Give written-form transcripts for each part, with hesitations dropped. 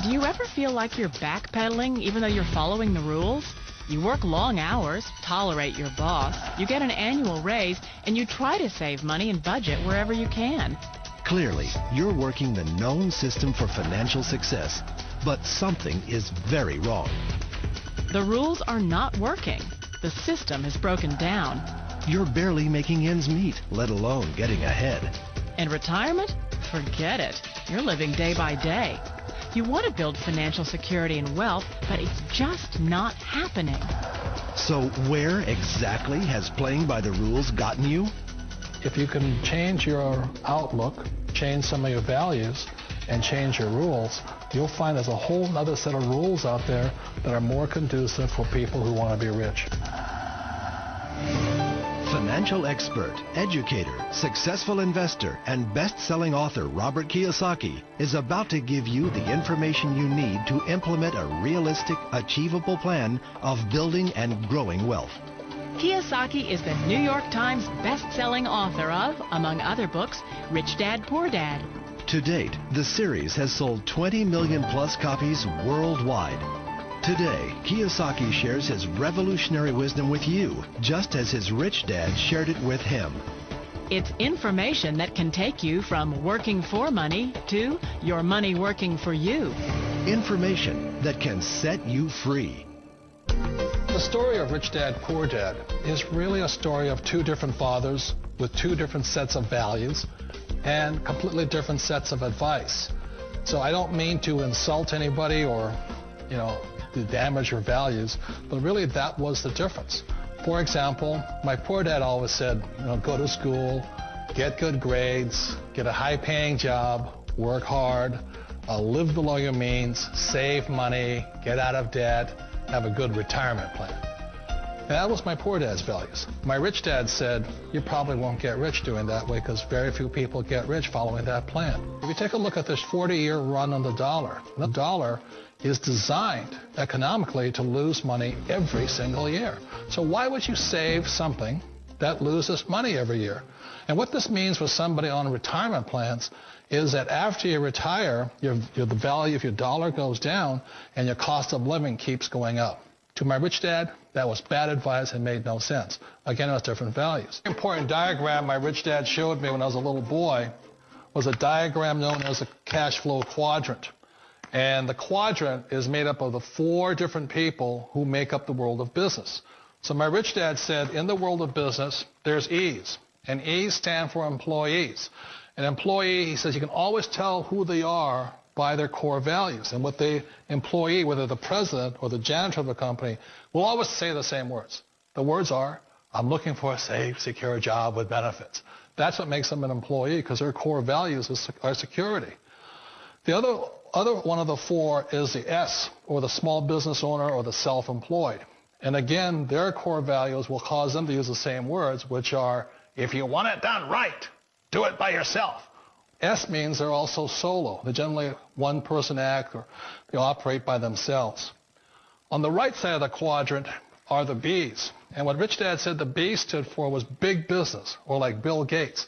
Do you ever feel like you're backpedaling even though you're following the rules? You work long hours, tolerate your boss, you get an annual raise, and you try to save money and budget wherever you can. Clearly, you're working the known system for financial success, but something is very wrong. The rules are not working. The system is broken down. You're barely making ends meet, let alone getting ahead. And retirement? Forget it. You're living day by day. You want to build financial security and wealth, but it's just not happening. So where exactly has playing by the rules gotten you? If you can change your outlook, change some of your values, and change your rules, you'll find there's a whole other set of rules out there that are more conducive for people who want to be rich. Financial expert, educator, successful investor, and best-selling author Robert Kiyosaki is about to give you the information you need to implement a realistic, achievable plan of building and growing wealth. Kiyosaki is the New York Times best-selling author of, among other books, Rich Dad, Poor Dad. To date, the series has sold 20 million plus copies worldwide. Today, Kiyosaki shares his revolutionary wisdom with you, just as his rich dad shared it with him. It's information that can take you from working for money to your money working for you. Information that can set you free. The story of Rich Dad, Poor Dad is really a story of two different fathers with two different sets of values and completely different sets of advice. So I don't mean to insult anybody or, to damage your values, but really that was the difference. For example, my poor dad always said, go to school, get good grades, get a high-paying job, work hard, live below your means, save money, get out of debt, have a good retirement plan. And that was my poor dad's values. My rich dad said, you probably won't get rich doing that way because very few people get rich following that plan. If you take a look at this 40-year run on the dollar is designed economically to lose money every single year. So why would you save something that loses money every year? And what this means for somebody on retirement plans is that after you retire, the value of your dollar goes down and your cost of living keeps going up. To my rich dad, that was bad advice and made no sense. Again, it was different values. An important diagram my rich dad showed me when I was a little boy was a diagram known as a cash flow quadrant. And the quadrant is made up of the four different people who make up the world of business. So my rich dad said, in the world of business, there's E's. And E's stand for employees. An employee, he says, you can always tell who they are by their core values. And what the employee, whether the president or the janitor of the company, will always say the same words. The words are, I'm looking for a safe, secure job with benefits. That's what makes them an employee, because their core values are security. The other one of the four is the S, or the small business owner or the self-employed. And again, their core values will cause them to use the same words, which are, if you want it done right, do it by yourself. S means they're also solo. They're generally one-person act, or they operate by themselves. On the right side of the quadrant are the B's. And what Rich Dad said the B stood for was big business, or like Bill Gates.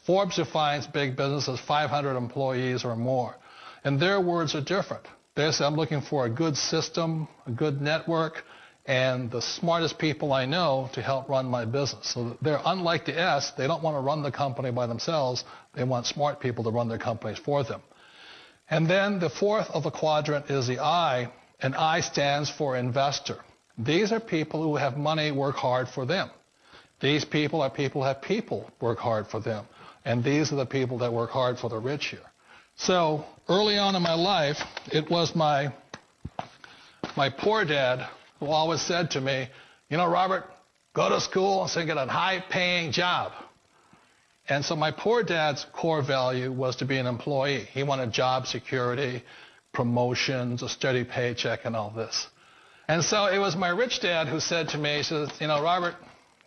Forbes defines big business as 500 employees or more. And their words are different. They say, I'm looking for a good system, a good network, and the smartest people I know to help run my business. So they're unlike the S. They don't want to run the company by themselves. They want smart people to run their companies for them. And then the fourth of the quadrant is the I, and I stands for investor. These are people who have money work hard for them. These people are people who have people work hard for them. And these are the people that work hard for the rich here. So early on in my life, it was my poor dad who always said to me, Robert, go to school and get a high-paying job. And so my poor dad's core value was to be an employee. He wanted job security, promotions, a steady paycheck, and all this. And so it was my rich dad who said to me, he says, Robert,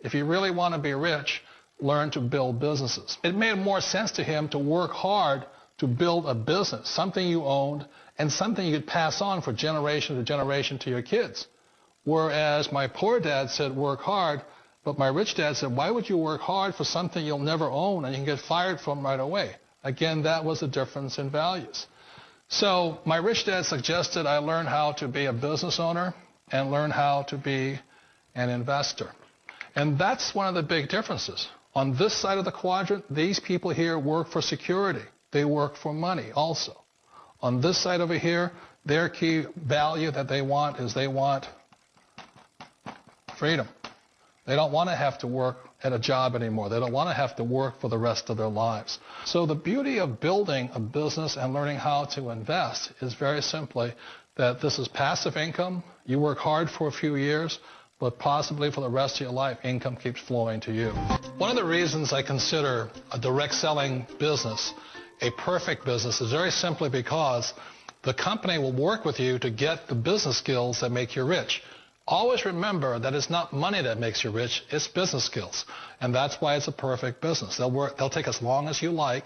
if you really want to be rich, learn to build businesses. It made more sense to him to work hard to build a business, something you owned, and something you could pass on for generation to generation to your kids. Whereas my poor dad said work hard, but my rich dad said, why would you work hard for something you'll never own and you can get fired from right away? Again, that was a difference in values. So my rich dad suggested I learn how to be a business owner and learn how to be an investor. And that's one of the big differences. On this side of the quadrant, these people here work for security. They work for money also. On this side over here, their key value that they want is they want freedom. They don't want to have to work at a job anymore. They don't want to have to work for the rest of their lives. So the beauty of building a business and learning how to invest is very simply that this is passive income. You work hard for a few years, but possibly for the rest of your life, income keeps flowing to you. One of the reasons I consider a direct selling business a perfect business is very simply because the company will work with you to get the business skills that make you rich. Always remember that it's not money that makes you rich, it's business skills. And that's why it's a perfect business. They'll take as long as you like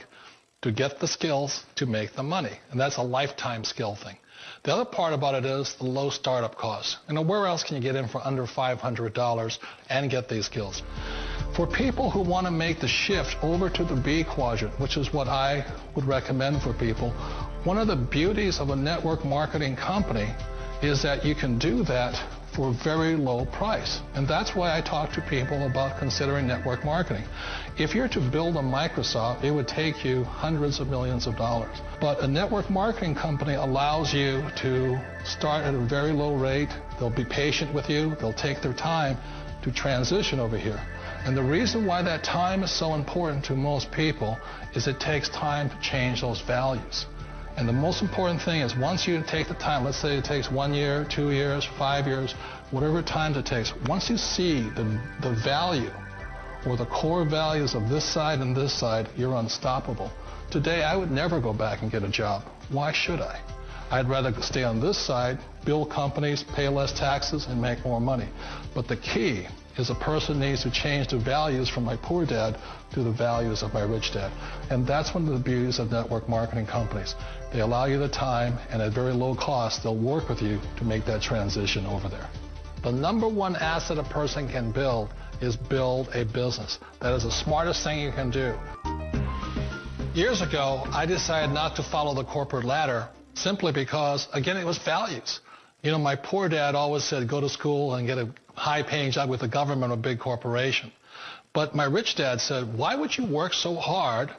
to get the skills to make the money. And that's a lifetime skill thing. The other part about it is the low startup cost. Where else can you get in for under $500 and get these skills? For people who want to make the shift over to the B quadrant, which is what I would recommend for people, one of the beauties of a network marketing company is that you can do that for a very low price. And that's why I talk to people about considering network marketing. If you're to build a Microsoft, it would take you hundreds of millions of dollars. But a network marketing company allows you to start at a very low rate. They'll be patient with you. They'll take their time to transition over here. And the reason why that time is so important to most people is it takes time to change those values. And the most important thing is once you take the time, let's say it takes 1 year, 2 years, 5 years, whatever time it takes, once you see the value or the core values of this side and this side, you're unstoppable. Today, I would never go back and get a job. Why should I? I'd rather stay on this side, build companies, pay less taxes, and make more money. But the key is a person needs to change the values from my poor dad to the values of my rich dad. And that's one of the beauties of network marketing companies. They allow you the time, and at very low cost, they'll work with you to make that transition over there. The number one asset a person can build is build a business. That is the smartest thing you can do. Years ago, I decided not to follow the corporate ladder simply because, again, it was values. You know, my poor dad always said, go to school and get a high-paying job with the government or a big corporation. But my rich dad said, why would you work so hard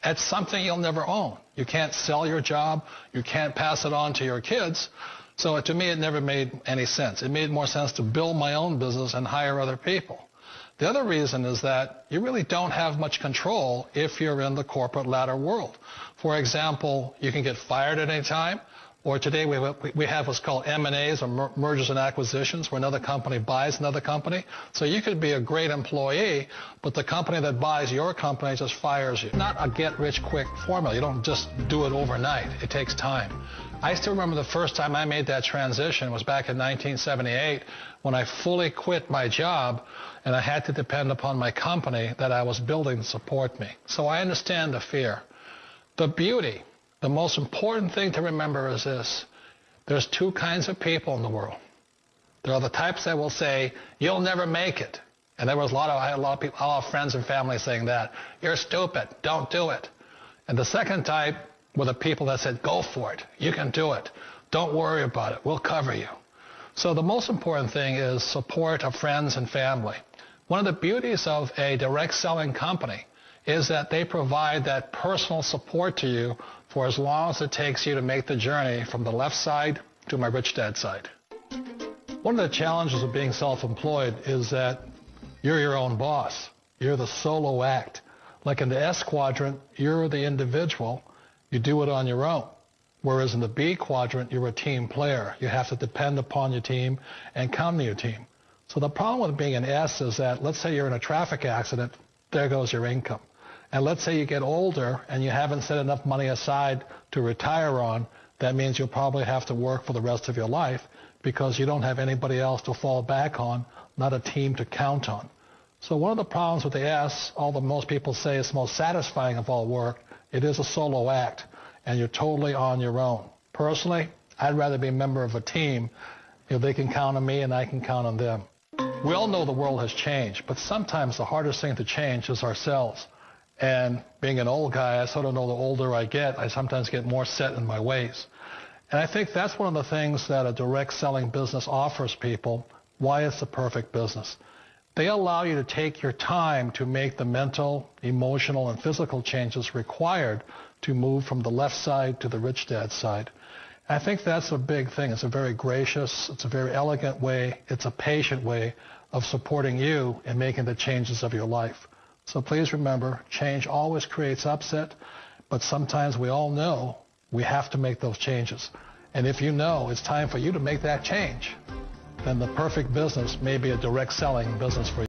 at something you'll never own? You can't sell your job. You can't pass it on to your kids. So to me, it never made any sense. It made more sense to build my own business and hire other people. The other reason is that you really don't have much control if you're in the corporate ladder world. For example, you can get fired at any time. Or today we have what's called M&As, or mergers and acquisitions, where another company buys another company. So you could be a great employee, but the company that buys your company just fires you. Not a get-rich-quick formula. You don't just do it overnight. It takes time. I still remember the first time I made that transition was back in 1978 when I fully quit my job and I had to depend upon my company that I was building to support me. So I understand the fear. The beauty. The most important thing to remember is this. There's two kinds of people in the world. There are the types that will say, you'll never make it. And I had a lot of friends and family saying that. You're stupid. Don't do it. And the second type were the people that said, go for it. You can do it. Don't worry about it. We'll cover you. So the most important thing is support of friends and family. One of the beauties of a direct selling company is that they provide that personal support to you for as long as it takes you to make the journey from the left side to my rich dad side. One of the challenges of being self-employed is that you're your own boss. You're the solo act. Like in the S quadrant, you're the individual. You do it on your own. Whereas in the B quadrant, you're a team player. You have to depend upon your team and count on your team. So the problem with being an S is that, let's say you're in a traffic accident, there goes your income. And let's say you get older and you haven't set enough money aside to retire on, that means you'll probably have to work for the rest of your life because you don't have anybody else to fall back on, not a team to count on. So one of the problems with the S, although most people say it's the most satisfying of all work, it is a solo act, and you're totally on your own. Personally, I'd rather be a member of a team. They can count on me and I can count on them. We all know the world has changed, but sometimes the hardest thing to change is ourselves. And being an old guy, I sort of know the older I get, I sometimes get more set in my ways. And I think that's one of the things that a direct selling business offers people, why it's the perfect business. They allow you to take your time to make the mental, emotional, and physical changes required to move from the left side to the rich dad side. I think that's a big thing. It's a very gracious, it's a very elegant way, it's a patient way of supporting you in making the changes of your life. So please remember, change always creates upset, but sometimes we all know we have to make those changes. And if you know it's time for you to make that change, then the perfect business may be a direct selling business for you.